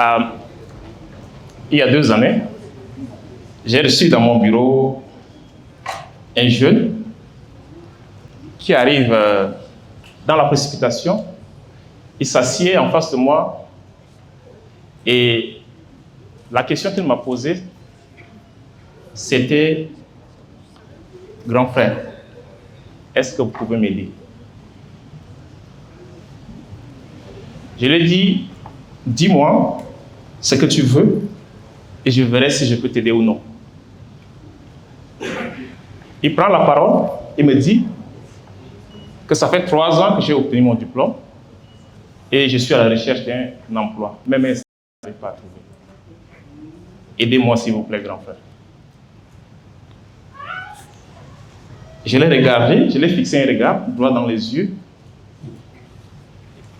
Euh, il y a 2 années, j'ai reçu dans mon bureau un jeune qui arrive dans la précipitation. Il s'assied en face de moi et la question qu'il m'a posée, c'était « Grand frère, est-ce que vous pouvez m'aider ?» Je lui ai dit « Dis-moi ce que tu veux et je verrai si je peux t'aider ou non. » Il prend la parole et me dit que ça fait 3 ans que j'ai obtenu mon diplôme et je suis à la recherche d'un emploi. Même je n'arrive pas à trouver. Aidez-moi s'il vous plaît, grand frère. Je l'ai regardé, je l'ai fixé un regard droit dans les yeux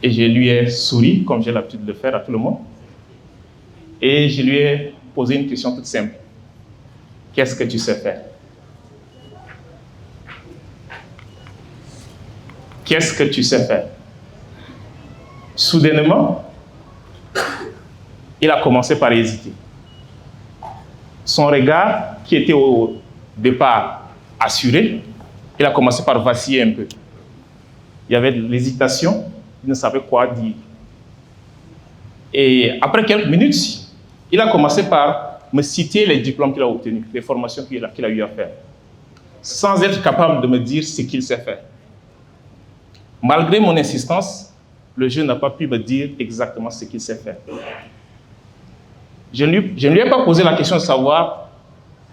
et je lui ai souri, comme j'ai l'habitude de le faire à tout le monde. Et je lui ai posé une question toute simple. Qu'est-ce que tu sais faire? Qu'est-ce que tu sais faire? Soudainement, il a commencé par hésiter. Son regard, qui était au départ assuré, il a commencé par vaciller un peu. Il y avait de l'hésitation, il ne savait quoi dire. Et après quelques minutes, il a commencé par me citer les diplômes qu'il a obtenus, les formations qu'il a eu à faire, sans être capable de me dire ce qu'il sait faire. Malgré mon insistance, le jeune n'a pas pu me dire exactement ce qu'il sait faire. Je ne lui ai pas posé la question de savoir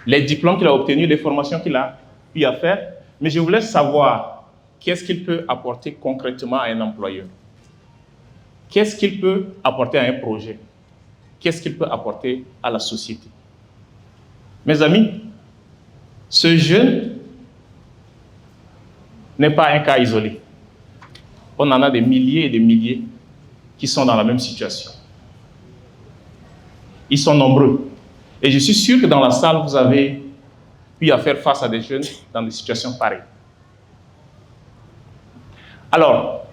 les diplômes qu'il a obtenus, les formations qu'il a eu à faire, mais je voulais savoir qu'est-ce qu'il peut apporter concrètement à un employeur. Qu'est-ce qu'il peut apporter à un projet? Qu'est-ce qu'il peut apporter à la société? Mes amis, ce jeune n'est pas un cas isolé. On en a des milliers et des milliers qui sont dans la même situation. Ils sont nombreux. Et je suis sûr que dans la salle, vous avez eu à faire face à des jeunes dans des situations pareilles. Alors,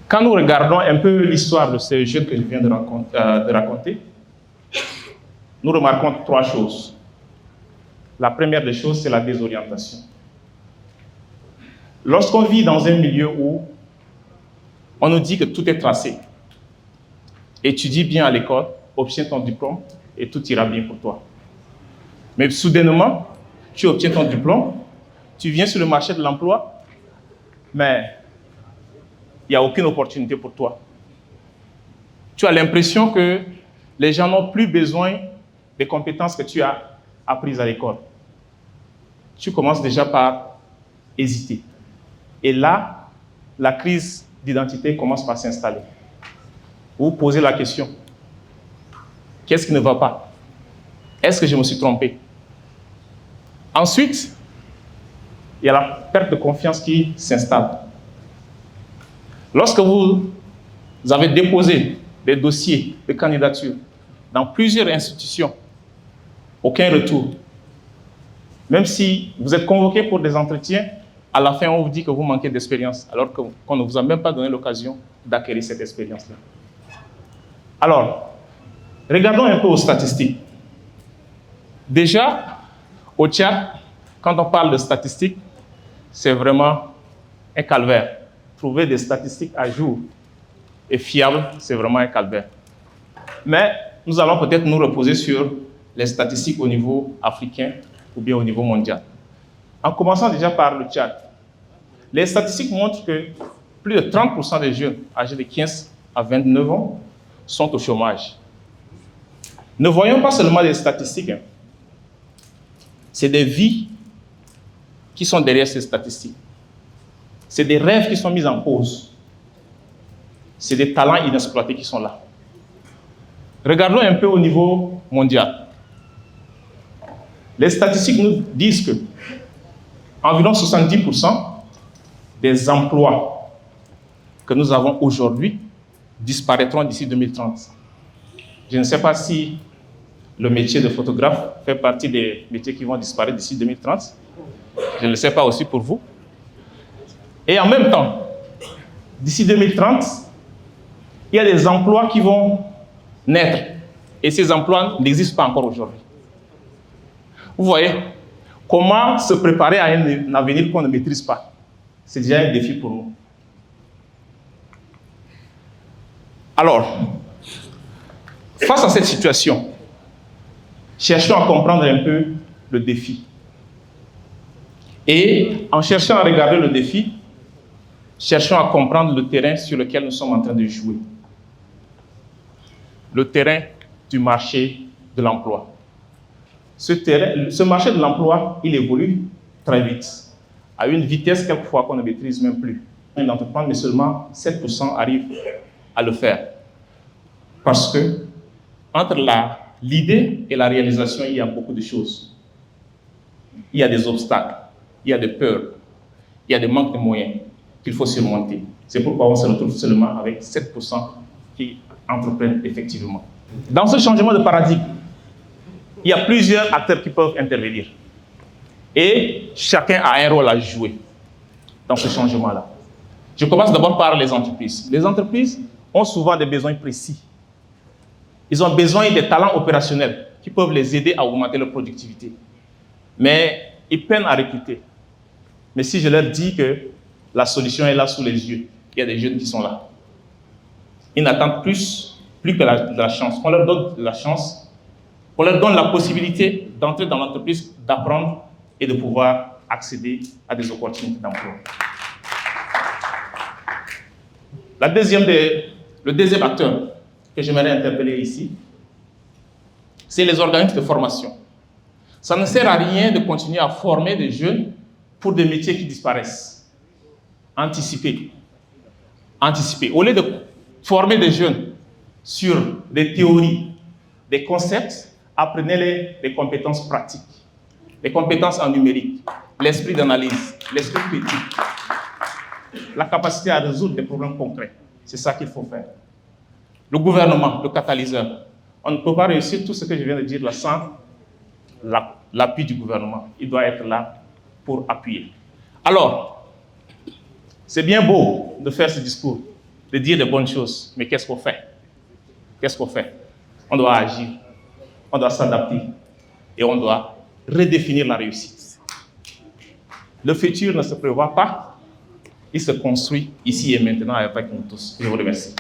quand nous regardons un peu l'histoire de ces jeunes que je viens de raconter, nous remarquons 3 choses. La première des choses, c'est la désorientation. Lorsqu'on vit dans un milieu où on nous dit que tout est tracé, étudie bien à l'école, obtiens ton diplôme et tout ira bien pour toi. Mais soudainement, tu obtiens ton diplôme, tu viens sur le marché de l'emploi, mais il n'y a aucune opportunité pour toi. Tu as l'impression que les gens n'ont plus besoin des compétences que tu as apprises à l'école. Tu commences déjà par hésiter. Et là, la crise d'identité commence par s'installer. Vous vous posez la question, qu'est-ce qui ne va pas? Est-ce que je me suis trompé? Ensuite, il y a la perte de confiance qui s'installe. Lorsque vous avez déposé des dossiers de candidature dans plusieurs institutions, aucun retour. Même si vous êtes convoqué pour des entretiens, à la fin, on vous dit que vous manquez d'expérience, alors qu'on ne vous a même pas donné l'occasion d'acquérir cette expérience-là. Alors, regardons un peu aux statistiques. Déjà, au Tchad, quand on parle de statistiques, c'est vraiment un calvaire. Trouver des statistiques à jour et fiables, c'est vraiment un calvaire. Mais nous allons peut-être nous reposer sur les statistiques au niveau africain ou bien au niveau mondial. En commençant déjà par le Tchad, les statistiques montrent que plus de 30% des jeunes âgés de 15 à 29 ans sont au chômage. Ne voyons pas seulement les statistiques. C'est des vies qui sont derrière ces statistiques. C'est des rêves qui sont mis en pause. C'est des talents inexploités qui sont là. Regardons un peu au niveau mondial. Les statistiques nous disent que environ 70% des emplois que nous avons aujourd'hui disparaîtront d'ici 2030. Je ne sais pas si le métier de photographe fait partie des métiers qui vont disparaître d'ici 2030. Je ne le sais pas aussi pour vous. Et en même temps, d'ici 2030, il y a des emplois qui vont naître. Et ces emplois n'existent pas encore aujourd'hui. Vous voyez, comment se préparer à un avenir qu'on ne maîtrise pas? C'est déjà un défi pour nous. Alors, face à cette situation, cherchons à comprendre un peu le défi. Et en cherchant à regarder le défi, cherchons à comprendre le terrain sur lequel nous sommes en train de jouer. Le terrain du marché de l'emploi. Ce marché de l'emploi, il évolue très vite, à une vitesse quelquefois qu'on ne maîtrise même plus. Un entrepreneur, mais seulement 7% arrivent à le faire. Parce que entre l'idée et la réalisation, il y a beaucoup de choses. Il y a des obstacles, il y a des peurs, il y a des manques de moyens qu'il faut surmonter. C'est pourquoi on se retrouve seulement avec 7% qui entreprennent effectivement. Dans ce changement de paradigme, il y a plusieurs acteurs qui peuvent intervenir. Et chacun a un rôle à jouer dans ce changement-là. Je commence d'abord par les entreprises. Les entreprises ont souvent des besoins précis. Ils ont besoin des talents opérationnels qui peuvent les aider à augmenter leur productivité. Mais ils peinent à recruter. Mais si je leur dis que la solution est là sous les yeux, il y a des jeunes qui sont là. Ils n'attendent plus que la chance. On leur donne la chance, on leur donne la possibilité d'entrer dans l'entreprise, d'apprendre et de pouvoir accéder à des opportunités d'emploi. Le deuxième acteur que j'aimerais interpeller ici, c'est les organismes de formation. Ça ne sert à rien de continuer à former des jeunes pour des métiers qui disparaissent. Anticiper. Au lieu de former des jeunes sur des théories, des concepts, apprenez-les des compétences pratiques, les compétences en numérique, l'esprit d'analyse, l'esprit critique, la capacité à résoudre des problèmes concrets. C'est ça qu'il faut faire. Le gouvernement, le catalyseur. On ne peut pas réussir tout ce que je viens de dire là sans l'appui du gouvernement. Il doit être là pour appuyer. Alors, c'est bien beau de faire ce discours, de dire de bonnes choses, mais qu'est-ce qu'on fait? Qu'est-ce qu'on fait? On doit agir, on doit s'adapter et on doit redéfinir la réussite. Le futur ne se prévoit pas, il se construit ici et maintenant avec nous tous. Je vous remercie.